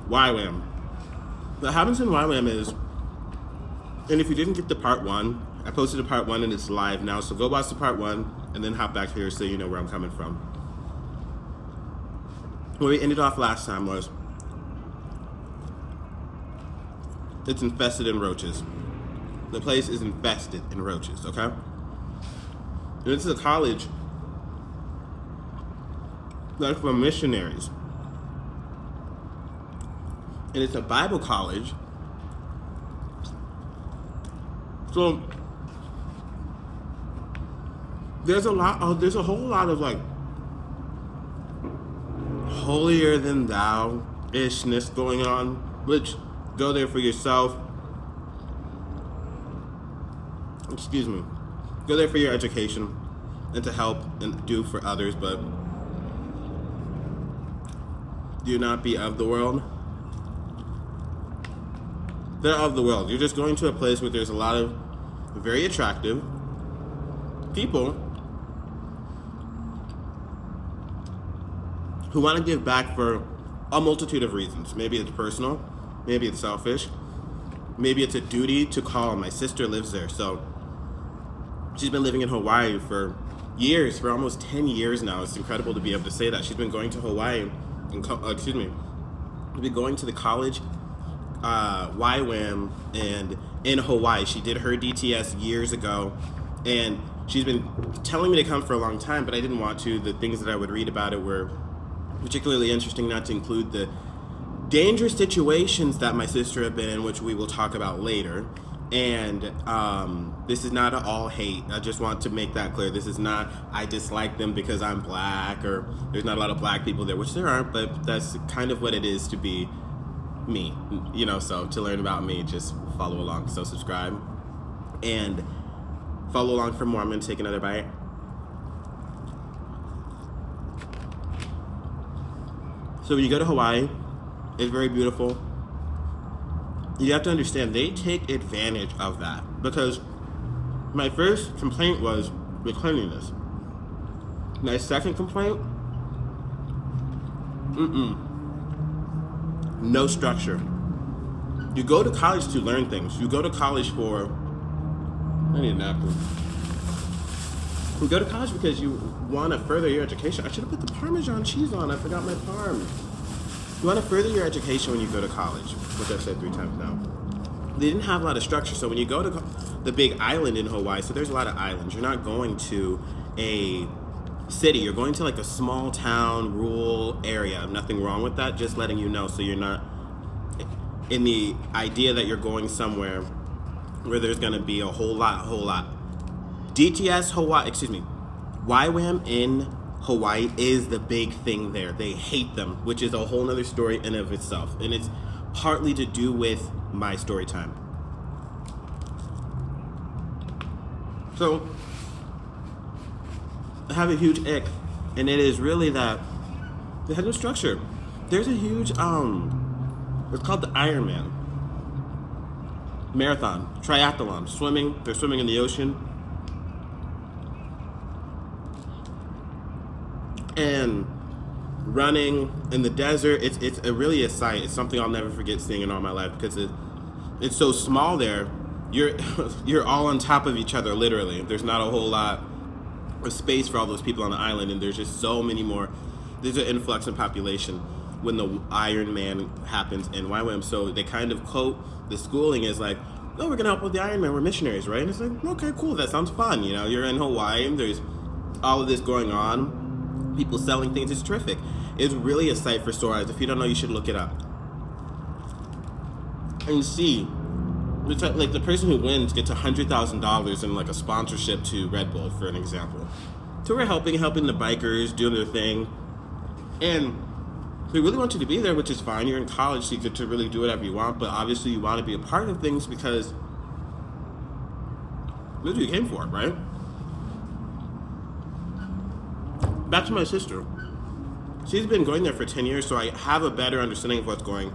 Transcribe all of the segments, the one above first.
YWAM. What happens in YWAM is, and if you didn't get the part 1, I posted a part 1 and it's live now, so go watch the part 1 and then hop back here so you know where I'm coming from. Where we ended off last time was, it's infested in roaches. The place is infested in roaches, okay? And this is a college that's for missionaries. And it's a Bible college. So there's a whole lot of like holier than thou ishness going on, which go there for yourself. Excuse me. Go there for your education and to help and do for others, but do not be of the world. They're of the world. You're just going to a place where there's a lot of very attractive people who want to give back for a multitude of reasons. Maybe it's personal, maybe it's selfish, maybe it's a duty to call. My sister lives there, so she's been living in Hawaii for years, for almost 10 years now. It's incredible to be able to say that. She's been going to Hawaii, been going to the college, YWAM, and in Hawaii. She did her DTS years ago, and she's been telling me to come for a long time, but I didn't want to. The things that I would read about it were particularly interesting, not to include the dangerous situations that my sister had been in, which we will talk about later. And this is not all hate. I just want to make that clear. This is not, I dislike them because I'm black, or there's not a lot of black people there, which there aren't, but that's kind of what it is to be me, you know. So to learn about me, just follow along. So subscribe and follow along for more. I'm going to take another bite. So when you go to Hawaii, it's very beautiful. You have to understand, they take advantage of that, because my first complaint was the cleanliness. My second complaint, no structure. You go to college to learn things. You go to college for, I need a napkin. You go to college because you want to further your education. I should have put the Parmesan cheese on. I forgot my parm. You want to further your education when you go to college, which I've said 3 times now. They didn't have a lot of structure. So when you go to the big island in Hawaii, so there's a lot of islands. You're not going to a city. You're going to like a small town, rural area. Nothing wrong with that. Just letting you know, so you're not in the idea that you're going somewhere where there's going to be a whole lot. DTS Hawaii, YWAM in Hawaii is the big thing there. They hate them, which is a whole nother story in of itself. And it's partly to do with my story time. So I have a huge ick, and it is really that they had no structure. There's a huge, it's called the Ironman marathon, triathlon, swimming. They're swimming in the ocean. And running in the desert, it's really a sight. It's something I'll never forget seeing in all my life, because it's so small there. You're all on top of each other, literally. There's not a whole lot of space for all those people on the island, and there's just so many more. There's an influx in population when the Ironman happens in YWAM. So they kind of quote the schooling as like, "Oh, we're gonna help with the Ironman. We're missionaries, right?" And it's like, okay, cool. That sounds fun. You know, you're in Hawaii, and there's all of this going on. People selling things. It's terrific. It's really a sight for sore eyes. If you don't know, you should look it up. And see, like the person who wins gets $100,000 in like a sponsorship to Red Bull, for an example. So we're helping the bikers, doing their thing. And we really want you to be there, which is fine. You're in college, so you get to really do whatever you want. But obviously you want to be a part of things because that's what you came for, right? Back to my sister. She's been going there for 10 years, so I have a better understanding of what's going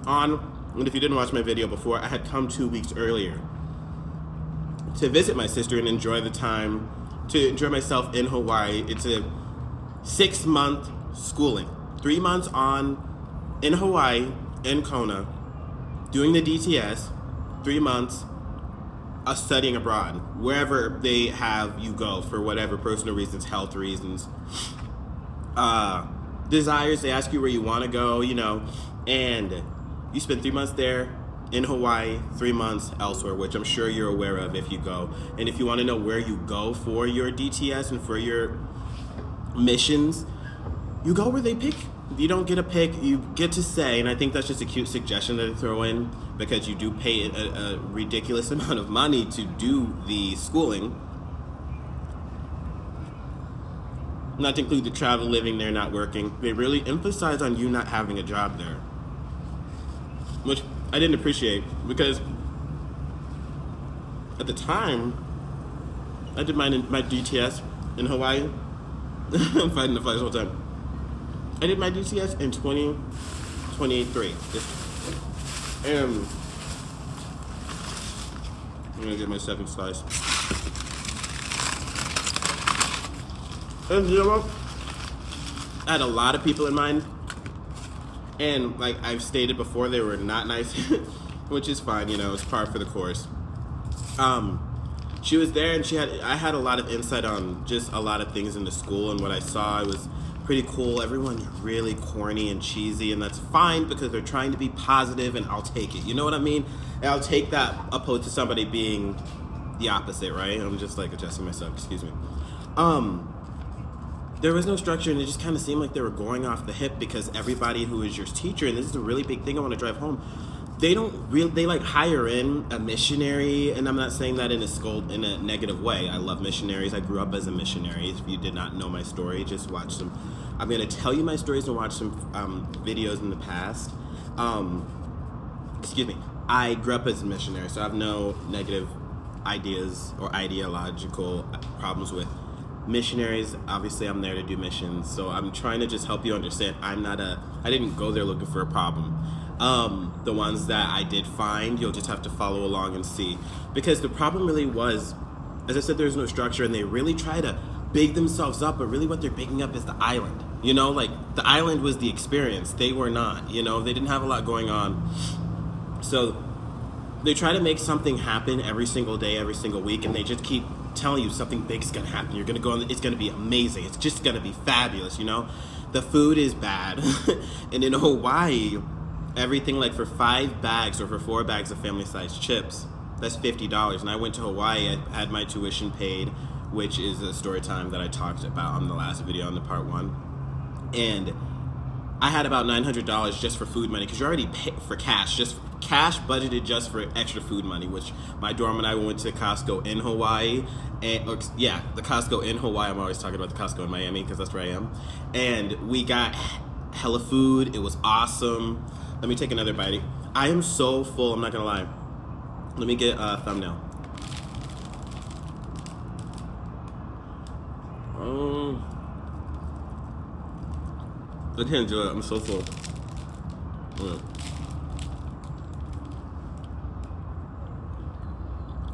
on. And if you didn't watch my video before, I had come 2 weeks earlier to visit my sister and enjoy the time, to enjoy myself in Hawaii. It's a 6-month schooling. 3 months in Hawaii, in Kona, doing the DTS, 3 months, studying abroad, wherever they have you go for whatever personal reasons, health reasons, desires. They ask you where you want to go, you know, and you spend 3 months there in Hawaii, 3 months elsewhere, which I'm sure you're aware of if you go. And if you want to know where you go for your DTS and for your missions, you go where they pick. You don't get a pick, you get to say, and I think that's just a cute suggestion that they throw in, because you do pay a ridiculous amount of money to do the schooling. Not to include the travel, living there, not working. They really emphasize on you not having a job there, which I didn't appreciate, because at the time, I did my DTS in Hawaii. I'm fighting the flies the whole time. I did my DTS in 2023. And I'm gonna get my second slice. And you know what? I had a lot of people in mind, and like I've stated before, they were not nice, which is fine, you know, it's par for the course. She was there, and I had a lot of insight on just a lot of things in the school, and what I saw, it was pretty cool. Everyone's really corny and cheesy, and that's fine because they're trying to be positive, and I'll take it. You know what I mean? And I'll take that opposed to somebody being the opposite, right? I'm just like adjusting myself, excuse me. There was no structure, and it just kind of seemed like they were going off the hip, because everybody who is your teacher, and this is a really big thing I want to drive home, they like hire in a missionary, and I'm not saying that in a negative way. I love missionaries. I grew up as a missionary. If you did not know my story, just watch some. I'm going to tell you my stories and watch some videos in the past. Excuse me. I grew up as a missionary, so I have no negative ideas or ideological problems with missionaries. Obviously, I'm there to do missions, so I'm trying to just help you understand. I didn't go there looking for a problem. The ones that I did find, you'll just have to follow along and see. Because the problem really was, as I said, there's no structure, and they really try to big themselves up, but really what they're bigging up is the island. You know, like, the island was the experience. They were not, you know, they didn't have a lot going on. So they try to make something happen every single day, every single week, and they just keep telling you something big's gonna happen. You're gonna go on, it's gonna be amazing. It's just gonna be fabulous, you know? The food is bad. And in Hawaii, everything, like for 5 bags or for 4 bags of family-sized chips, that's $50. And I went to Hawaii, I had my tuition paid, which is a story time that I talked about on the last video, on the part 1. And I had about $900 just for food money, because you already pay for cash, just cash budgeted just for extra food money, which my dorm and I went to Costco in Hawaii, and the Costco in Hawaii. I'm always talking about the Costco in Miami because that's where I am. And we got hella food. It was awesome. Let me take another bite. I am so full, I'm not gonna lie. Let me get a thumbnail. I can't do it, I'm so full.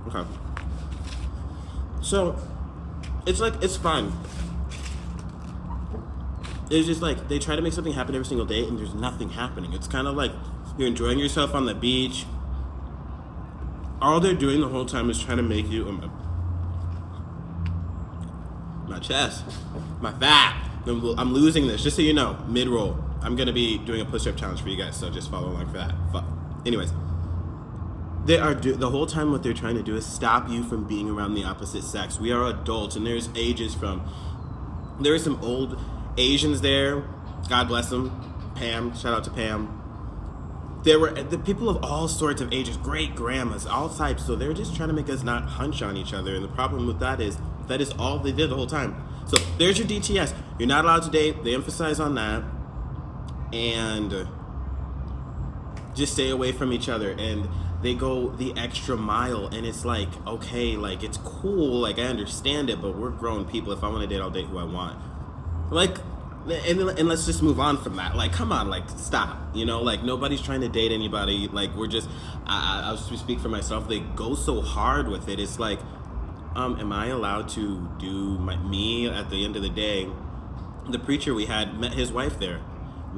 Okay. So, it's like, it's fun. It's just like, they try to make something happen every single day, and there's nothing happening. It's kind of like you're enjoying yourself on the beach. All they're doing the whole time is trying to make you, my chest, my fat. I'm losing this, just so you know, mid-roll. I'm going to be doing a push-up challenge for you guys, so just follow along for that. Anyways, they are the whole time what they're trying to do is stop you from being around the opposite sex. We are adults, and there's ages from, there are some old Asians there, God bless them, Pam, shout out to Pam. There were the people of all sorts of ages, great grandmas, all types, so they're just trying to make us not hunch on each other, and the problem with that is all they did the whole time. So there's your DTS. You're not allowed to date. They emphasize on that. And just stay away from each other. And they go the extra mile. And it's like, okay, like, it's cool. Like, I understand it, but we're grown people. If I want to date, I'll date who I want. Like, and let's just move on from that. Like, come on, like, stop. You know, like, nobody's trying to date anybody. Like, we're just, I'll speak for myself. They go so hard with it. It's like, am I allowed to do me at the end of the day? The preacher we had met his wife there.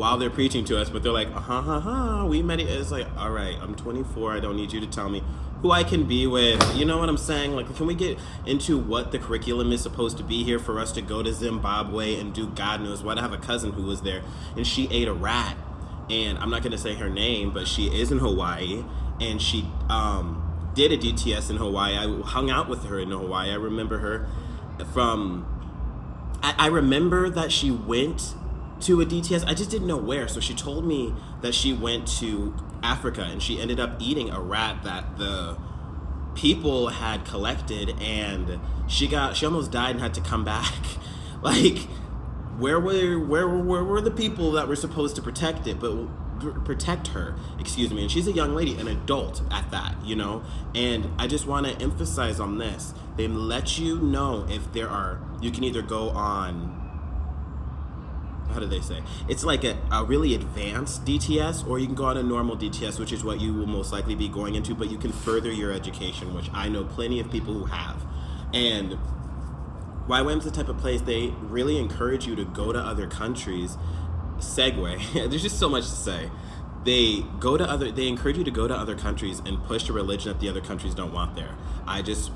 while they're preaching to us, but they're like, we met. It's like, all right, I'm 24. I don't need you to tell me who I can be with. You know what I'm saying? Like, can we get into what the curriculum is supposed to be here for us to go to Zimbabwe and do God knows what? I have a cousin who was there, and she ate a rat. And I'm not going to say her name, but she is in Hawaii, and she did a DTS in Hawaii. I hung out with her in Hawaii. I remember her from... I remember that she went to a DTS. I just didn't know where. So she told me that she went to Africa, and she ended up eating a rat that the people had collected, and she almost died and had to come back. Like, where were the people that were supposed to protect her, excuse me? And she's a young lady, an adult at that, you know? And I just want to emphasize on this. They let you know if you can either go on, how do they say? It's like a really advanced DTS, or you can go on a normal DTS, which is what you will most likely be going into, but you can further your education, which I know plenty of people who have. And YWAM's the type of place they really encourage you to go to other countries. Segue. There's just so much to say. They encourage you to go to other countries and push a religion that the other countries don't want there. I just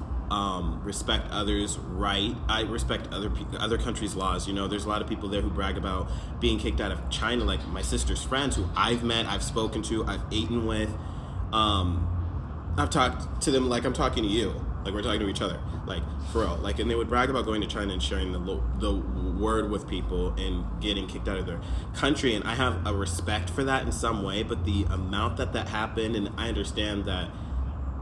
respect others' right. I respect other countries' laws. You know, there's a lot of people there who brag about being kicked out of China, like my sister's friends who I've met, I've spoken to, I've eaten with. I've talked to them like I'm talking to you. Like, we're talking to each other, like, for real. Like, and they would brag about going to China and sharing the word with people and getting kicked out of their country. And I have a respect for that in some way, but the amount that happened, and I understand that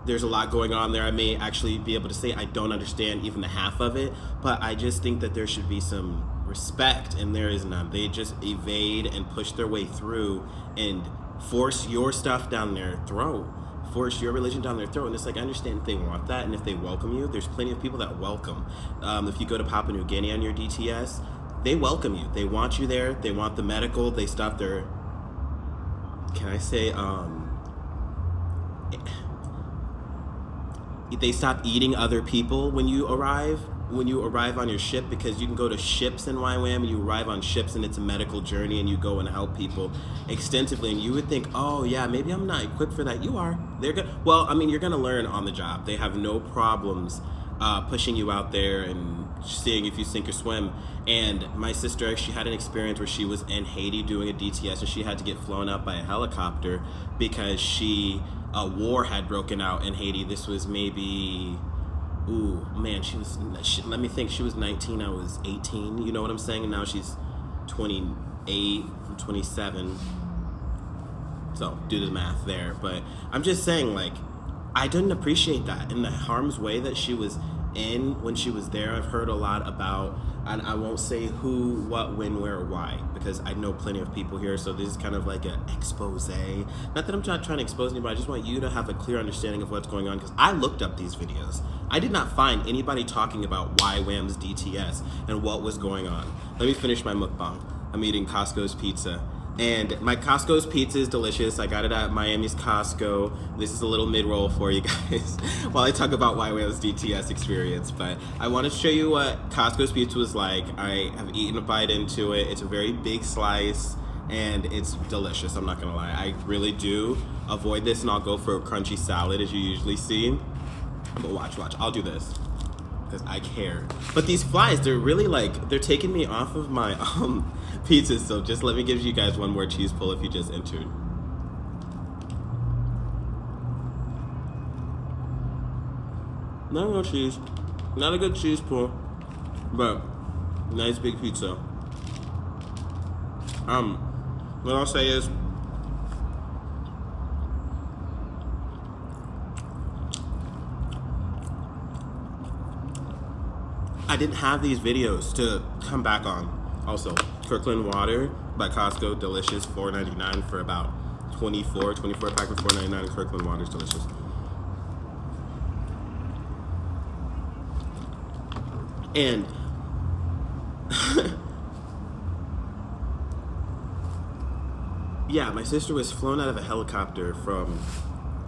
there's a lot going on there. I may actually be able to say I don't understand even the half of it, but I just think that there should be some respect, and there is none. They just evade and push their way through and force your stuff down their throat. Force your religion down their throat. And it's like, I understand if they want that and if they welcome you. There's plenty of people that welcome. If you go to Papua New Guinea on your DTS, they welcome you. They want you there. They want the medical. They stop their, can I say, they stop eating other people when you arrive on your ship, because you can go to ships in YWAM and you arrive on ships and it's a medical journey and you go and help people extensively, and you would think, oh yeah, maybe I'm not equipped for that. You are. They're good. Well, I mean, you're gonna learn on the job. They have no problems pushing you out there and seeing if you sink or swim. And my sister, she had an experience where she was in Haiti doing a DTS, and she had to get flown up by a helicopter because a war had broken out in Haiti. This was maybe, let me think, she was 19, I was 18, you know what I'm saying? And now she's 28, I'm 27. So do the math there. But I'm just saying, like, I didn't appreciate that in the harm's way that she was in when she was there. I've heard a lot about, and I won't say who, what, when, where, or why, because I know plenty of people here, so this is kind of like an expose. Not that I'm not trying to expose anybody, I just want you to have a clear understanding of what's going on, because I looked up these videos. I did not find anybody talking about YWAM's DTS and what was going on. Let me finish my mukbang. I'm eating Costco's pizza. And my Costco's pizza is delicious. I got it at Miami's Costco. This is a little mid-roll for you guys while I talk about YWAM's DTS experience. But I want to show you what Costco's pizza was like. I have eaten a bite into it. It's a very big slice, and it's delicious. I'm not going to lie. I really do avoid this, and I'll go for a crunchy salad as you usually see. But watch. I'll do this because I care. But these flies, they're really like, they're taking me off of my pizzas, so just let me give you guys one more cheese pull if you just entered. No cheese. Not a good cheese pull, but nice big pizza. What I'll say is, I didn't have these videos to come back on. Also, Kirkland water by Costco, delicious, $4.99 for about 24 pack for $4.99. Kirkland water is delicious. And yeah, my sister was flown out of a helicopter from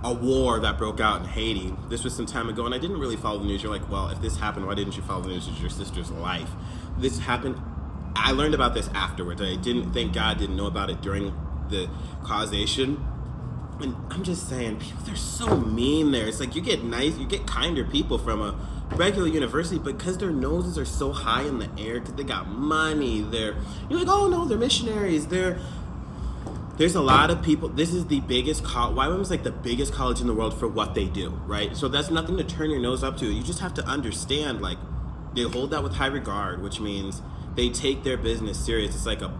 a war that broke out in Haiti. This was some time ago, and I didn't really follow the news. You're like, well, if this happened, why didn't you follow the news? It's your sister's life. This happened I learned about this afterwards. I didn't, thank God, didn't know about it during the causation. And I'm just saying, people, they're so mean there. It's like you get kinder people from a regular university, but because their noses are so high in the air, because they got money, you're like, oh no, they're missionaries. There's a lot of people. This is the biggest college. YWAM is like the biggest college in the world for what they do, right? So that's nothing to turn your nose up to. You just have to understand, like, they hold that with high regard, which means they take their business serious. It's like a